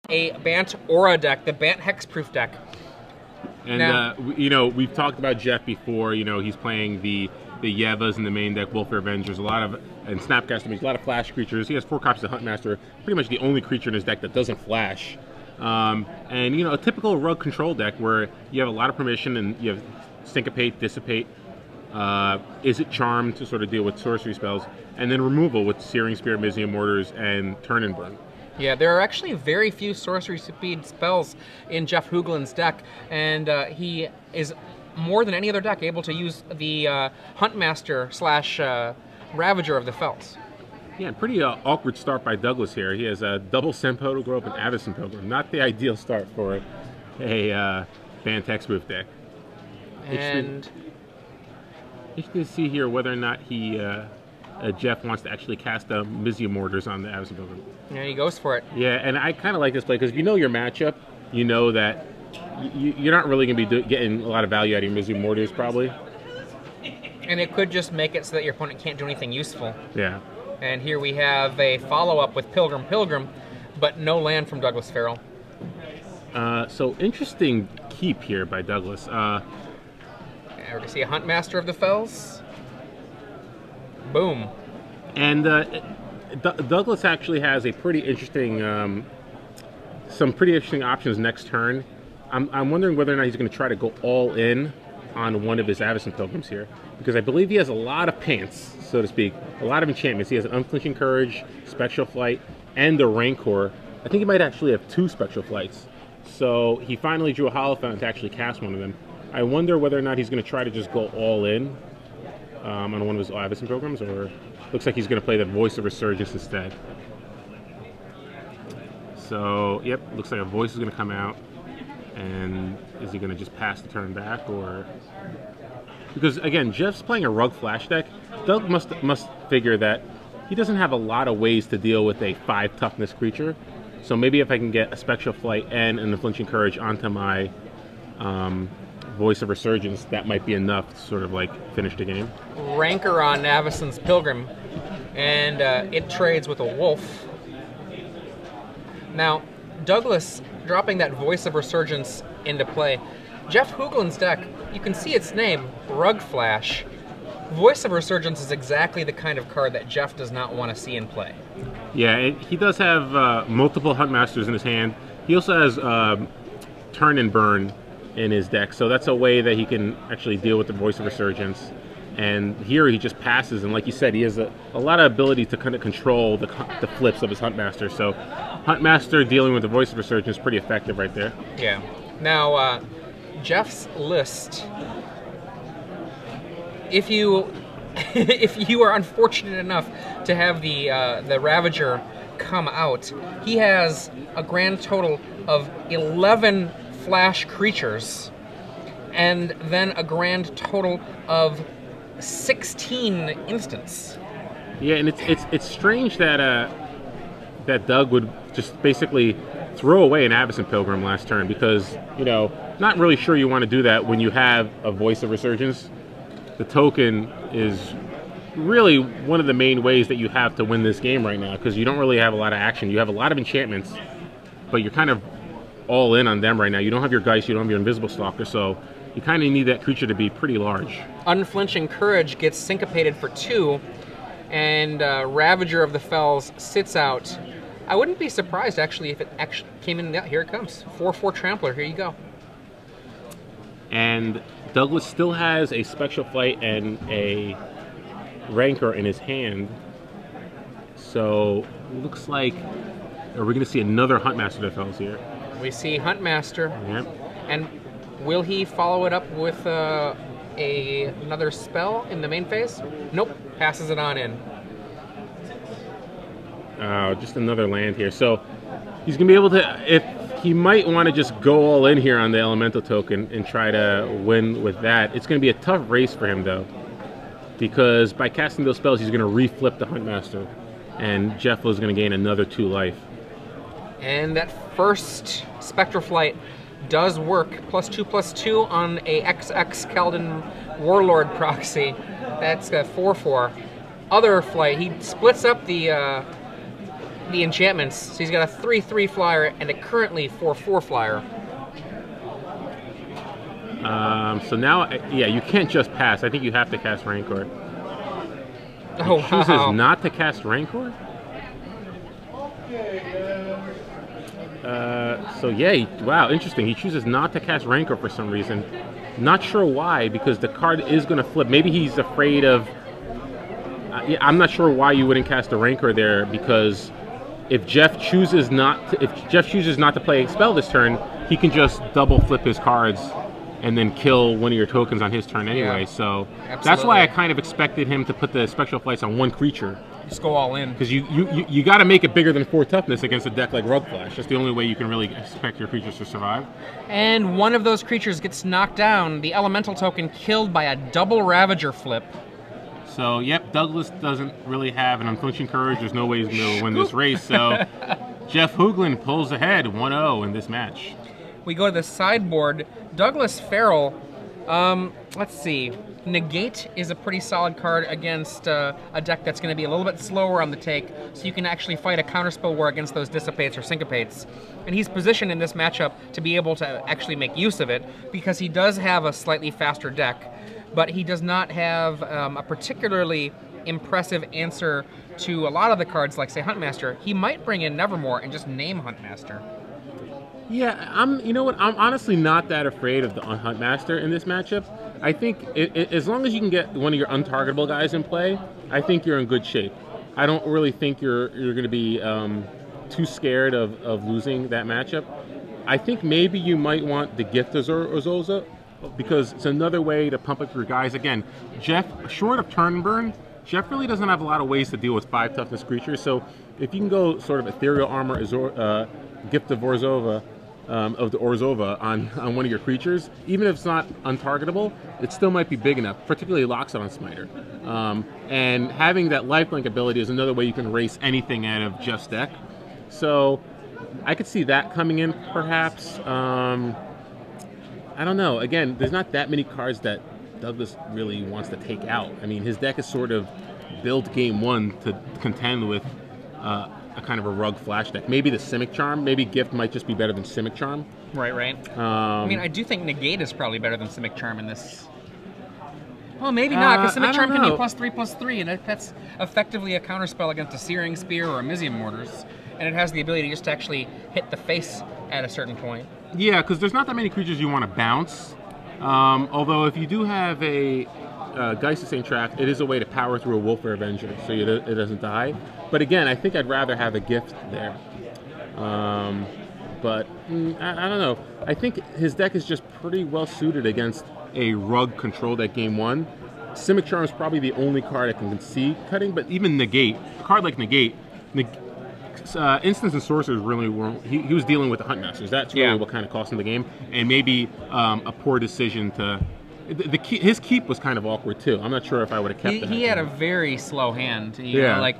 a Bant Aura deck, the Bant Hexproof deck. And now, you know, we've talked about Jeff before. You know, he's playing the Yevas in the main deck, Wolfare Avengers, and Snapcaster Mage, a lot of flash creatures. He has 4 copies of Huntmaster, pretty much the only creature in his deck that doesn't flash. And you know, a typical Rug control deck where you have a lot of permission and you have Syncopate, Dissipate, Is It Charm to sort of deal with sorcery spells, and then removal with Searing Spear, Mizium Mortars, and Turn and Burn. Yeah, there are actually very few sorcery speed spells in Jeff Hoogland's deck, and he is more than any other deck able to use the Huntmaster / Ravager of the Fells. Yeah, pretty awkward start by Douglas here. He has a double Senpoto Grove and Avacyn Pilgrim. Not the ideal start for a Bant Hexproof deck. And interesting to see here whether or not Jeff wants to actually cast Mizium Mortars on the Avacyn Pilgrim. yeah, he goes for it. Yeah, and I kind of like this play because if you know your matchup, you know that you're not really going to be getting a lot of value out of your Mizium Mortars probably. And it could just make it so that your opponent can't do anything useful. Yeah. And here we have a follow-up with Pilgrim Pilgrim, but no land from Douglas Ferrell. So interesting keep here by Douglas. And we're going to see a Huntmaster of the Fells. Boom. And Douglas actually has a pretty interesting, some pretty interesting options next turn. I'm wondering whether or not he's going to try to go all in on one of his Avacyn Pilgrims here, because I believe he has a lot of pants, so to speak, a lot of enchantments. He has an Unflinching Courage, Spectral Flight, and a Rancor. I think he might actually have 2 Spectral Flights. So he finally drew a Holophant to actually cast one of them. I wonder whether or not he's going to try to just go all in on one of his Avacyn Pilgrims, or looks like he's going to play the Voice of Resurgence instead. So, yep, looks like a Voice is going to come out. And is he going to just pass the turn back, or... Because, again, Jeff's playing a Rug Flash deck. Doug must figure that he doesn't have a lot of ways to deal with a 5 toughness creature. So maybe if I can get a Spectral Flight and an Unflinching Courage onto my Voice of Resurgence, that might be enough to sort of, like, finish the game. Rancor on Avacyn's Pilgrim, and it trades with a Wolf. Now, Douglas dropping that Voice of Resurgence into play. Jeff Hoogland's deck, you can see its name, Rug Flash. Voice of Resurgence is exactly the kind of card that Jeff does not want to see in play. Yeah, he does have multiple Huntmasters in his hand. He also has Turn and Burn in his deck, so that's a way that he can actually deal with the Voice of Resurgence. And here he just passes, and like you said, he has a lot of ability to kind of control the flips of his Huntmaster. So Huntmaster dealing with the Voice of Resurgence is pretty effective right there. Yeah. Now, Jeff's list, if you are unfortunate enough to have the Ravager come out, he has a grand total of 11 flash creatures, and then a grand total of 16 instants. Yeah, and it's strange that that Doug would just basically throw away an Avacyn Pilgrim last turn, because, you know, not really sure you want to do that when you have a Voice of Resurgence. The token is really one of the main ways that you have to win this game right now, because you don't really have a lot of action. You have a lot of enchantments, but you're kind of all in on them right now. You don't have your Geist, you don't have your Invisible Stalker, so you kind of need that creature to be pretty large. Unflinching Courage gets syncopated for 2, and Ravager of the Fells sits out. I wouldn't be surprised, actually, if it actually came in. Yeah, here it comes. 4/4 Trampler, here you go. And Douglas still has a Spectral Flight and a Rancor in his hand. So, looks like, are we going to see another Huntmaster of the Fells here? We see Huntmaster. Yep. And will he follow it up with another spell in the main phase? Nope. Passes it on in. Just another land here. So he's going to be able to, he might want to just go all in here on the Elemental token and try to win with that. It's going to be a tough race for him, though, because by casting those spells, he's going to reflip the Huntmaster, and Jeff is going to gain another 2 life. And that first Spectral Flight does work. +2/+2 on a XX Keldon Warlord proxy. That's a 4/4. Other flight, he splits up the the enchantments. So he's got a 3/3 flyer and a currently 4/4 flyer. So now, yeah, you can't just pass. I think you have to cast Rancor. Oh, He chooses wow. not to cast Rancor? So yeah, wow, interesting. He chooses not to cast Rancor for some reason. Not sure why, because the card is going to flip. Maybe he's afraid of... yeah, I'm not sure why you wouldn't cast a Rancor there, because if Jeff chooses not to play Expel this turn, he can just double flip his cards and then kill one of your tokens on his turn anyway. Yeah, so absolutely. That's why I kind of expected him to put the Spectral Flights on one creature. Just go all in. Because you got to make it bigger than 4 toughness against a deck like Rug Flash. That's the only way you can really expect your creatures to survive. And one of those creatures gets knocked down, the elemental token killed by a double Ravager flip. So, yep, Douglas doesn't really have an unflinching courage. There's no way he's going to win this race. So, Jeff Hoogland pulls ahead 1-0 in this match. We go to the sideboard. Douglas Ferrell, let's see. Negate is a pretty solid card against a deck that's going to be a little bit slower on the take, so you can actually fight a counterspell war against those Dissipates or Syncopates. And he's positioned in this matchup to be able to actually make use of it, because he does have a slightly faster deck, but he does not have a particularly impressive answer to a lot of the cards like, say, Huntmaster. He might bring in Nevermore and just name Huntmaster. Yeah, you know what? I'm honestly not that afraid of the Huntmaster in this matchup. I think as long as you can get one of your untargetable guys in play, I think you're in good shape. I don't really think you're going to be too scared of losing that matchup. I think maybe you might want the Gift of Urzoza, because it's another way to pump up your guys. Again, Jeff, short of turn burn, Jeff really doesn't have a lot of ways to deal with 5 toughness creatures. So if you can go sort of Ethereal Armor, Gift of Orzova, of the Orzova on one of your creatures, even if it's not untargetable, it still might be big enough, particularly locks it on Smiter. And having that lifelink ability is another way you can race anything out of Jeff's deck. So I could see that coming in, perhaps. I don't know. Again, there's not that many cards that Douglas really wants to take out. I mean, his deck is sort of built game one to contend with a kind of a Rug Flash deck. Maybe the Simic Charm. Maybe Gift might just be better than Simic Charm. Right. I mean, I do think Negate is probably better than Simic Charm in this. Well, maybe not, because Simic Charm can be +3/+3, and that's effectively a counterspell against a Searing Spear or a Mizium Mortars, and it has the ability just to actually hit the face at a certain point. Yeah, because there's not that many creatures you want to bounce. Although if you do have a Geist of St. Track, it is a way to power through a Wolfware Avenger, so it doesn't die. But again, I think I'd rather have a Gift there. But I don't know. I think his deck is just pretty well suited against a Rug control deck game one. Simic Charm is probably the only card I can see cutting, but even Negate, a card like Negate, Instants and Sorcerers really weren't. He was dealing with the Huntmasters. That's really what kind of cost him the game, and maybe a poor decision to. His keep was kind of awkward too. I'm not sure if I would have kept it. He had a very slow hand. You know, like,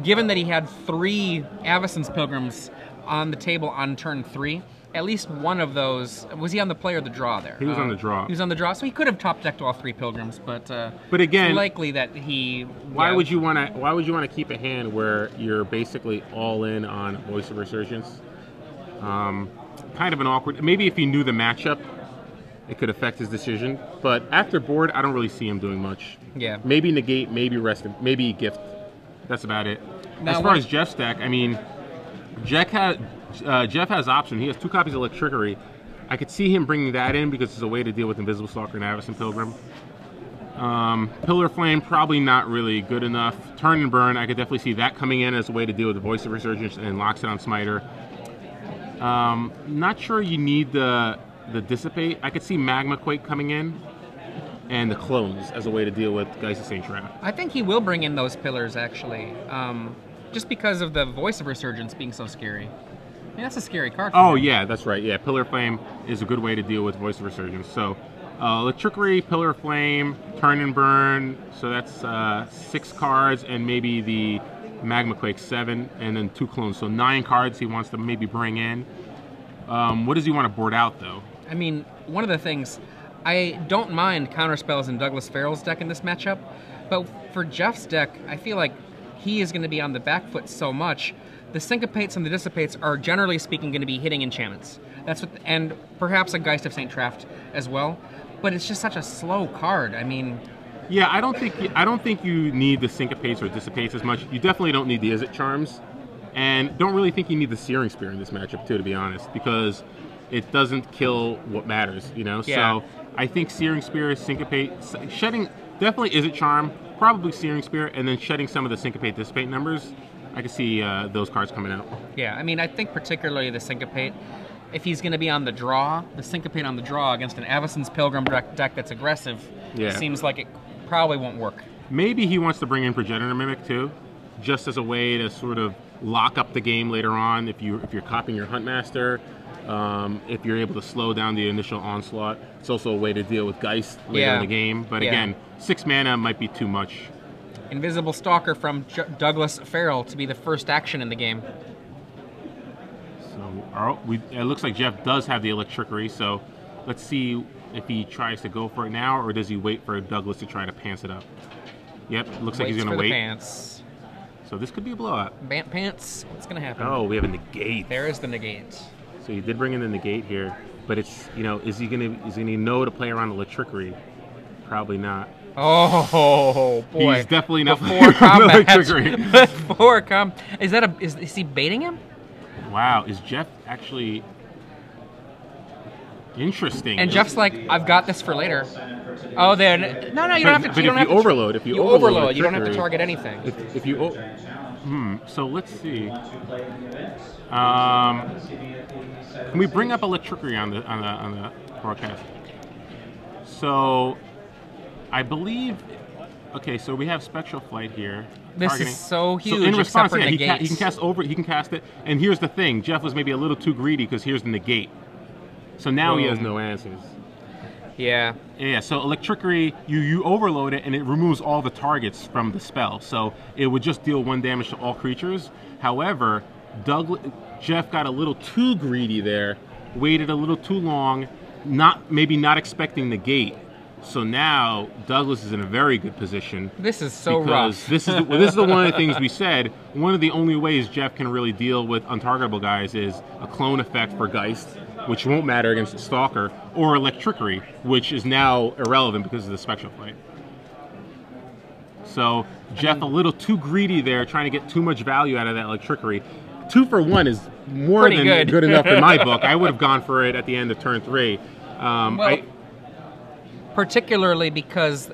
given that he had 3 Avacyn's Pilgrims on the table on turn 3, at least one of those, was he on the play or the draw there? He was on the draw. He was on the draw, so he could have top decked all 3 Pilgrims, but again, it's likely that he. Why would you want to keep a hand where you're basically all in on Voice of Resurgence? Kind of an awkward. Maybe if he knew the matchup, it could affect his decision. But after board, I don't really see him doing much. Yeah. Maybe Negate, maybe Rest, maybe Gift. That's about it. Now, as far as Jeff's deck, I mean, Jeff has option. He has 2 copies of Electrickery. I could see him bringing that in because it's a way to deal with Invisible Stalker and Avacyn Pilgrim. Pillar Flame, probably not really good enough. Turn and Burn, I could definitely see that coming in as a way to deal with the Voice of Resurgence and locks it on Smiter. Not sure you need the Dissipate. I could see Magma Quake coming in, and the Clones as a way to deal with Geist of St. Trap. I think he will bring in those pillars, actually, just because of the Voice of Resurgence being so scary. I mean, that's a scary card for him. Yeah, that's right. Yeah, Pillar Flame is a good way to deal with Voice of Resurgence. So, Electrickery, Pillar Flame, Turn and Burn. So that's 6 cards, and maybe the Magma Quake 7, and then 2 Clones. So 9 cards he wants to maybe bring in. What does he want to board out, though? I mean, one of the things, I don't mind counterspells in Douglas Ferrell's deck in this matchup, but for Jeff's deck, I feel like he is going to be on the back foot so much. the Syncopates and the Dissipates are generally speaking going to be hitting enchantments. That's what, and perhaps a Geist of St. Traft as well. But it's just such a slow card. I mean, yeah, I don't think you need the Syncopates or Dissipates as much. You definitely don't need the Izzet Charms, and don't really think you need the Searing Spear in this matchup too, to be honest, because it doesn't kill what matters, you know. Yeah. So I think Searing Spear, Syncopate, shedding definitely Izzet Charm, probably Searing Spear, and then shedding some of the Syncopate Dissipate numbers. I can see those cards coming out. Yeah, I mean, I think particularly the Syncopate, if he's going to be on the draw, the Syncopate on the draw against an Avacyn's Pilgrim deck that's aggressive, seems like it probably won't work. Maybe he wants to bring in Progenitor Mimic too, just as a way to sort of lock up the game later on. If you're copying your Huntmaster, if you're able to slow down the initial onslaught, it's also a way to deal with Geist later in the game. But again, 6 mana might be too much. Invisible Stalker from Douglas Ferrell to be the first action in the game. So it looks like Jeff does have the Electrickery, so let's see if he tries to go for it now, or does he wait for Douglas to try to pants it up? Yep, looks like he's going to wait. Pants. So this could be a blowout. Pants, what's going to happen? Oh, we have a negate. There is the negate. So he did bring in the negate here, but it's, you know, is he going to know to play around the Electrickery? Probably not. Oh boy! He's definitely not before combat. Electrickery. Before is he baiting him? Wow, is Jeff actually interesting? And Jeff's like, I've got this for later. Oh, then no, you don't have to. But if you overload, you overload, you don't have to target anything. If you, so let's see. Can we bring up Electrickery on the broadcast? So, I believe. Okay, so we have Spectral Flight here. This targeting. Is so huge. So in response, for he can cast over. He can cast it. And here's the thing: Jeff was maybe a little too greedy because here's the negate. So now he has no answers. Yeah. Yeah. So Electrickery, you overload it and it removes all the targets from the spell. So it would just deal 1 damage to all creatures. However, Jeff got a little too greedy there, waited a little too long, maybe not expecting the gate. So now Douglas is in a very good position. This is so rough. This is the one of the things we said. One of the only ways Jeff can really deal with untargetable guys is a clone effect for Geist, which won't matter against Stalker, or Electrickery, which is now irrelevant because of the Spectral Flight. So Jeff a little too greedy there, trying to get too much value out of that Electrickery. 2 for 1 is more than good enough in my book. I would have gone for it at the end of turn 3. Particularly because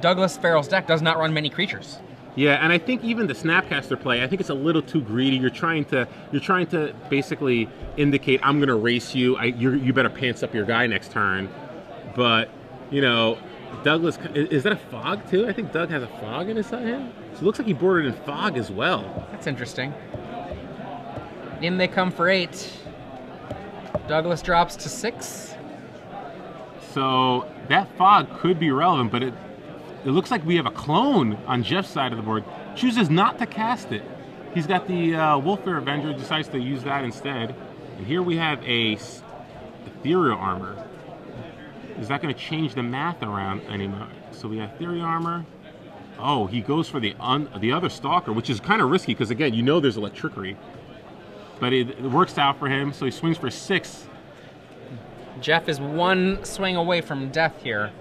Douglas Ferrell's deck does not run many creatures. Yeah, and I think even the Snapcaster play, I think it's a little too greedy. You're trying to basically indicate, I'm going to race you. You better pants up your guy next turn. But you know, Douglas, is that a Fog too? I think Doug has a Fog in his hand. So it looks like he boarded in Fog as well. That's interesting. In they come for 8. Douglas drops to 6. So that Fog could be relevant, but it looks like we have a clone on Jeff's side of the board. Chooses not to cast it. He's got the Wolfbear Avenger, decides to use that instead. And here we have a Ethereal Armor. Is that going to change the math around anymore? So we have Ethereal Armor. Oh, he goes for the other Stalker, which is kind of risky because, again, you know there's Electrickery. But it works out for him, so he swings for 6. Jeff is 1 swing away from death here.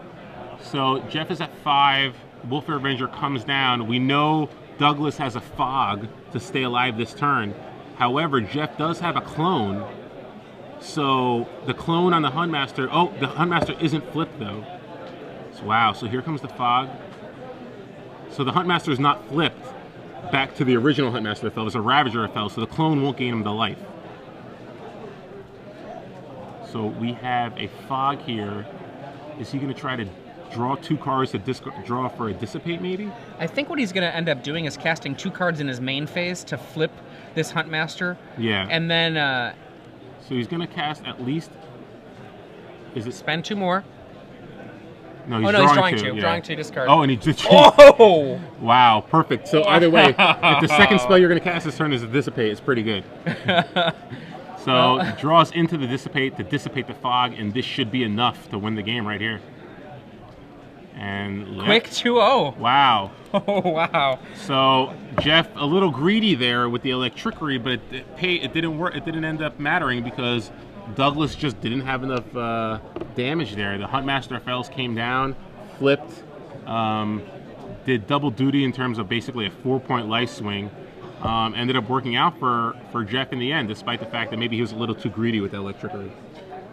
So Jeff is at 5. Wolfbear Avenger comes down. We know Douglas has a Fog to stay alive this turn. However, Jeff does have a clone. So the clone on the Huntmaster. Oh, the Huntmaster isn't flipped though. So, wow. So here comes the Fog. So the Huntmaster is not flipped back to the original Huntmaster that fell. It's a Ravager that fell. So the clone won't gain him the life. So we have a Fog here. Is he going to try to draw 2 cards to draw for a Dissipate, maybe? I think what he's going to end up doing is casting 2 cards in his main phase to flip this Huntmaster. Yeah. And then... so he's going to cast at least... Is it... Spend 2 more. No, he's drawing 2. Yeah. Drawing 2, discard. Oh, and he just... Oh! Wow, perfect. So either way, if the second spell you're going to cast this turn is a Dissipate, it's pretty good. So draws into the Dissipate to dissipate the Fog, and this should be enough to win the game right here. And yep. Quick 2-0. Wow. Oh, wow. So Jeff, a little greedy there with the electricity, but it didn't work. It didn't end up mattering because Douglas just didn't have enough damage there. The Huntmaster FLs came down, flipped, did double duty in terms of basically a 4-point life swing. Ended up working out for Jeff in the end, despite the fact that maybe he was a little too greedy with the electricity.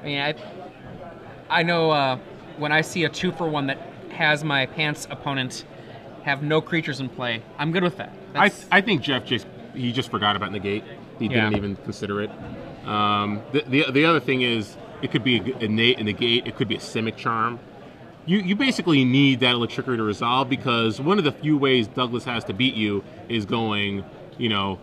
I mean, I know when I see a 2-for-1 that has my pants opponent have no creatures in play, I'm good with that. I think Jeff just forgot about negate. He didn't even consider it. The other thing is it could be a negate. It could be a Simic Charm. You basically need that electricity to resolve because one of the few ways Douglas has to beat you is going, you know,